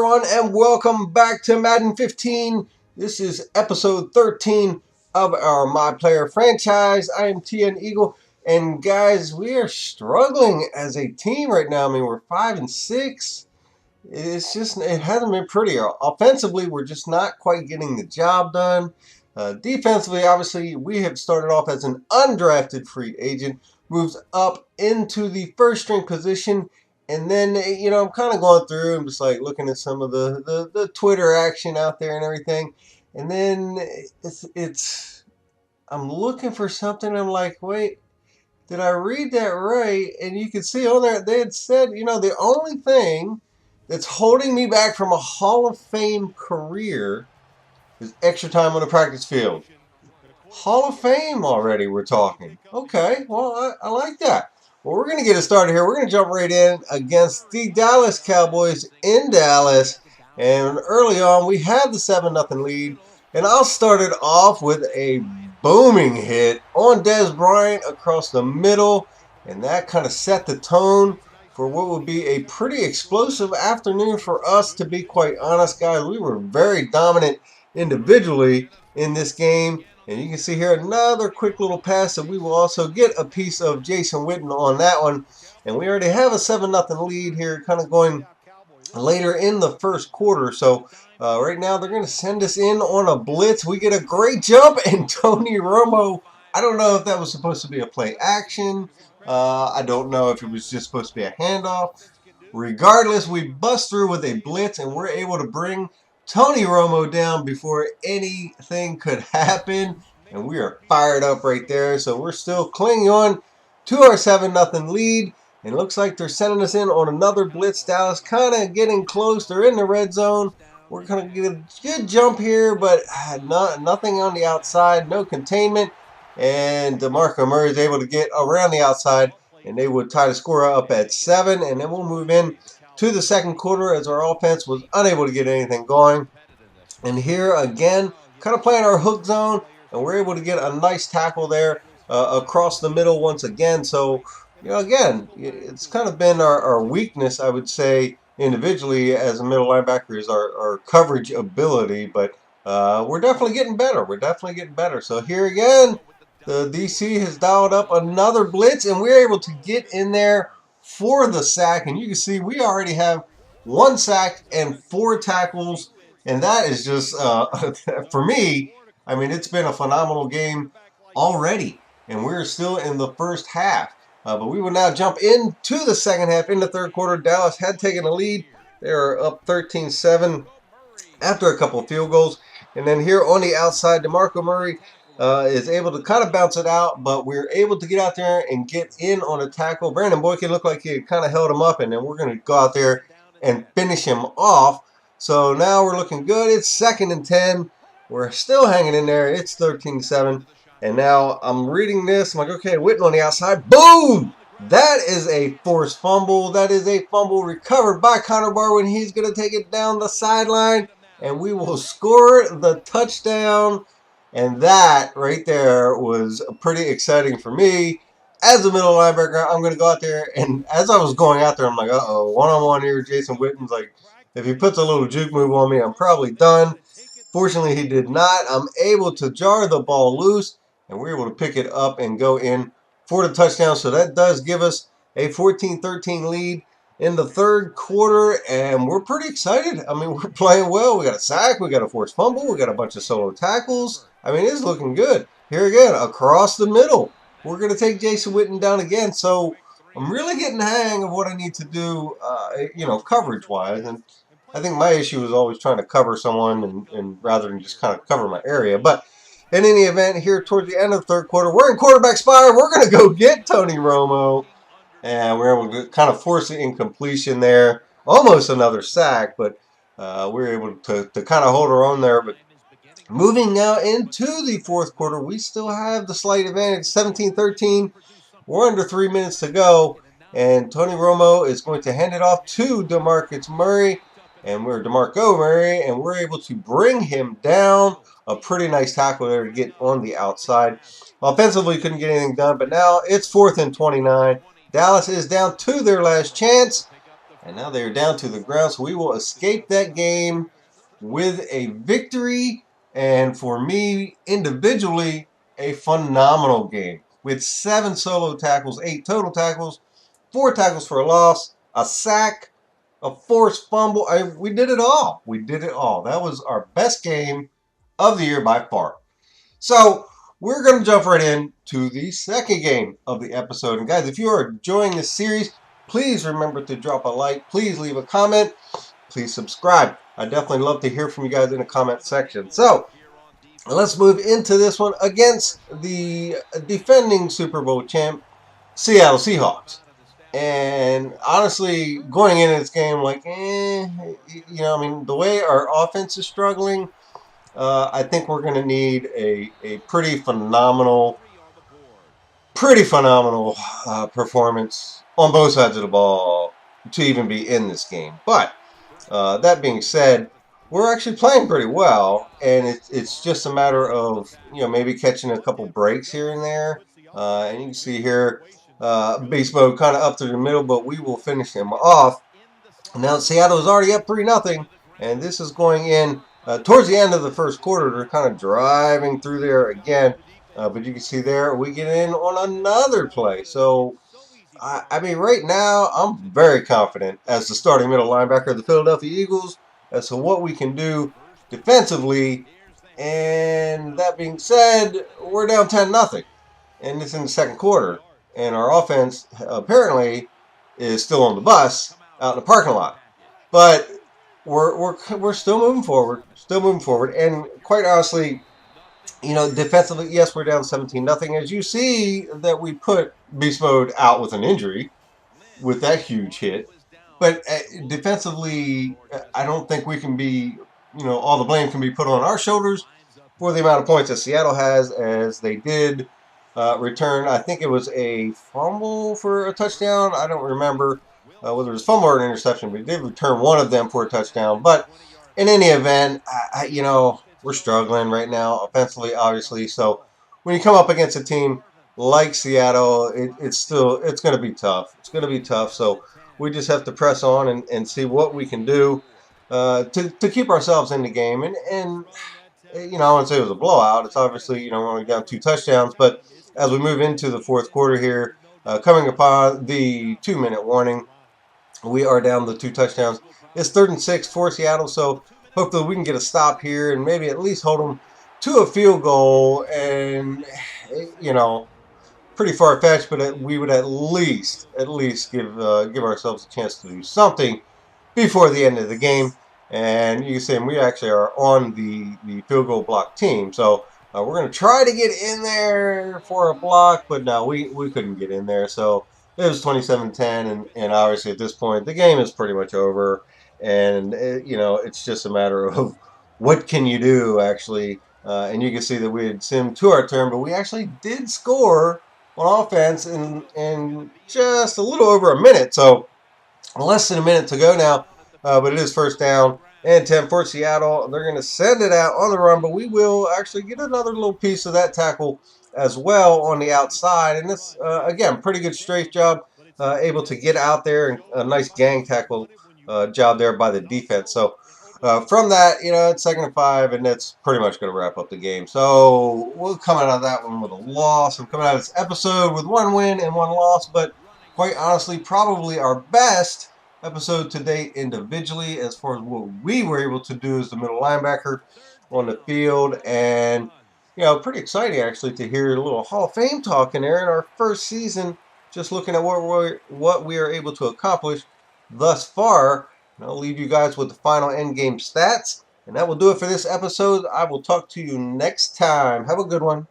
everyone, and welcome back to Madden 15. This is episode 13 of our My Player franchise. I am TN Eagle, and guys, we are struggling as a team right now. I mean, we're 5-6. It hasn't been pretty. Offensively, we're just not quite getting the job done. Defensively, obviously, we have started off as an undrafted free agent, moves up into the first string position. And then, I'm kind of going through and just like looking at some of the Twitter action out there and everything. And then I'm looking for something. I'm like, wait, did I read that right? And you can see on there, they had said, the only thing that's holding me back from a Hall of Fame career is extra time on the practice field. Hall of Fame already, we're talking. Okay, well, I like that. Well, we're going to get it started here. We're going to jump right in against the Dallas Cowboys in Dallas. And early on, we had the 7-0 lead. And I'll start it off with a booming hit on Dez Bryant across the middle. And that kind of set the tone for what would be a pretty explosive afternoon for us, to be quite honest, guys. We were very dominant individually in this game. And you can see here another quick little pass, and we will also get a piece of Jason Witten on that one. And we already have a 7-0 lead here, kind of going later in the first quarter. So right now they're going to send us in on a blitz. We get a great jump, and Tony Romo, I don't know if that was supposed to be a play action. I don't know if it was just supposed to be a handoff. Regardless, we bust through with a blitz, and we're able to bring Tony Romo down before anything could happen, and we are fired up right there. So we're still clinging on to our 7-0 lead, and it looks like they're sending us in on another blitz. Dallas kind of getting close. They're in the red zone. We're going to get a good jump here, but nothing on the outside, no containment, and DeMarco Murray is able to get around the outside, and they would tie the score up at 7, and then we'll move in to the second quarter as our offense was unable to get anything going. And here again, kind of playing our hook zone, and we're able to get a nice tackle there across the middle once again. So, again, it's kind of been our weakness, I would say, individually as a middle linebacker is our coverage ability. But we're definitely getting better. We're definitely getting better. So here again, the DC has dialed up another blitz, and we're able to get in there for the sack. And you can see we already have 1 sack and 4 tackles. And that is just, for me, I mean, it's been a phenomenal game already. And we're still in the first half. But we will now jump into the second half. In the third quarter, Dallas had taken a lead. They are up 13-7 after a couple of field goals. And then here on the outside, DeMarco Murray is able to kind of bounce it out, but we're able to get out there and get in on a tackle. Brandon Boykin looked like he kind of held him up, and then we're going to go out there and finish him off. So now we're looking good. It's 2nd and 10. We're still hanging in there. It's 13-7. And now I'm reading this. I'm like, okay, Witten on the outside. Boom! That is a forced fumble. That is a fumble recovered by Connor Barwin. He's going to take it down the sideline, and we will score the touchdown. And that right there was pretty exciting for me. As a middle linebacker, I'm going to go out there. And as I was going out there, I'm like, uh-oh, one-on-one here. Jason Witten's like, if he puts a little juke move on me, I'm probably done. Fortunately, he did not. I'm able to jar the ball loose, and we're able to pick it up and go in for the touchdown. So that does give us a 14-13 lead in the third quarter, and we're pretty excited. I mean, we're playing well. We got a sack. We got a forced fumble. We got a bunch of solo tackles. I mean, it's looking good. Here again, across the middle, we're going to take Jason Witten down again. So I'm really getting the hang of what I need to do, coverage-wise. And I think my issue is always trying to cover someone and rather than just kind of cover my area. But in any event, here towards the end of the third quarter, we're in quarterback spy. We're going to go get Tony Romo. And we're able to kind of force the incompletion there. Almost another sack, but we're able to kind of hold our own there. But moving now into the fourth quarter, we still have the slight advantage, 17-13. We're under 3 minutes to go. And Tony Romo is going to hand it off to DeMarco Murray. And we're able to bring him down. A pretty nice tackle there to get on the outside. Offensively, couldn't get anything done, but now it's 4th and 29. Dallas is down to their last chance. And now they're down to the ground, so we will escape that game with a victory. And for me, individually, a phenomenal game with 7 solo tackles, 8 total tackles, 4 tackles for a loss, a sack, a forced fumble. We did it all. We did it all. That was our best game of the year by far. So we're going to jump right in to the second game of the episode. And guys, if you are enjoying this series, please remember to drop a like. Please leave a comment. Please subscribe. I definitely love to hear from you guys in the comment section. So let's move into this one against the defending Super Bowl champ, Seattle Seahawks. And honestly, going into this game, like, I mean, the way our offense is struggling, I think we're going to need a pretty phenomenal performance on both sides of the ball to even be in this game. But that being said, we're actually playing pretty well, and it's just a matter of maybe catching a couple breaks here and there. And you can see here, beast mode kind of up through the middle, but we will finish him off. Now Seattle is already up 3-0, and this is going in towards the end of the first quarter. They're kind of driving through there again, but you can see there we get in on another play. So I mean, right now I'm very confident as the starting middle linebacker of the Philadelphia Eagles as to what we can do defensively. And that being said, we're down 10-0, and it's in the second quarter, and our offense apparently is still on the bus out in the parking lot. But we're still moving forward, and quite honestly, defensively, yes, we're down 17-0. As you see that we put beast mode out with an injury with that huge hit, but defensively, I don't think we can be, all the blame can be put on our shoulders for the amount of points that Seattle has, as they did return. I think it was a fumble for a touchdown. I don't remember whether it was a fumble or an interception, but they did return one of them for a touchdown. But in any event, we're struggling right now offensively, obviously. So when you come up against a team like Seattle, it's going to be tough. It's going to be tough. So we just have to press on and see what we can do to keep ourselves in the game. And I wouldn't say it was a blowout. It's obviously, we're only down 2 touchdowns. But as we move into the fourth quarter here, coming upon the 2-minute warning, we are down the 2 touchdowns. It's 3rd and 6 for Seattle. So hopefully we can get a stop here and maybe at least hold them to a field goal. And, pretty far-fetched, but we would at least give ourselves a chance to do something before the end of the game. And you can see we actually are on the field goal block team. So we're going to try to get in there for a block, but no, we couldn't get in there. So it was 27-10, and obviously at this point, the game is pretty much over. And, it's just a matter of what can you do, actually. And you can see that we had simmed to our turn, but we actually did score on offense in just a little over a minute. So less than a minute to go now, but it is first down and 10 for Seattle. They're going to send it out on the run, but we will actually get another little piece of that tackle as well on the outside. And this, again, pretty good strafe job, able to get out there, and a nice gang tackle job there by the defense. So from that, it's 2nd and 5, and that's pretty much going to wrap up the game. So we'll come out of that one with a loss. I'm coming out of this episode with 1 win and 1 loss, but quite honestly, probably our best episode to date individually as far as what we were able to do as the middle linebacker on the field. And, pretty exciting actually to hear a little Hall of Fame talk in there in our first season, just looking at what we are able to accomplish thus far. And I'll leave you guys with the final end game stats. And that will do it for this episode. I will talk to you next time. Have a good one.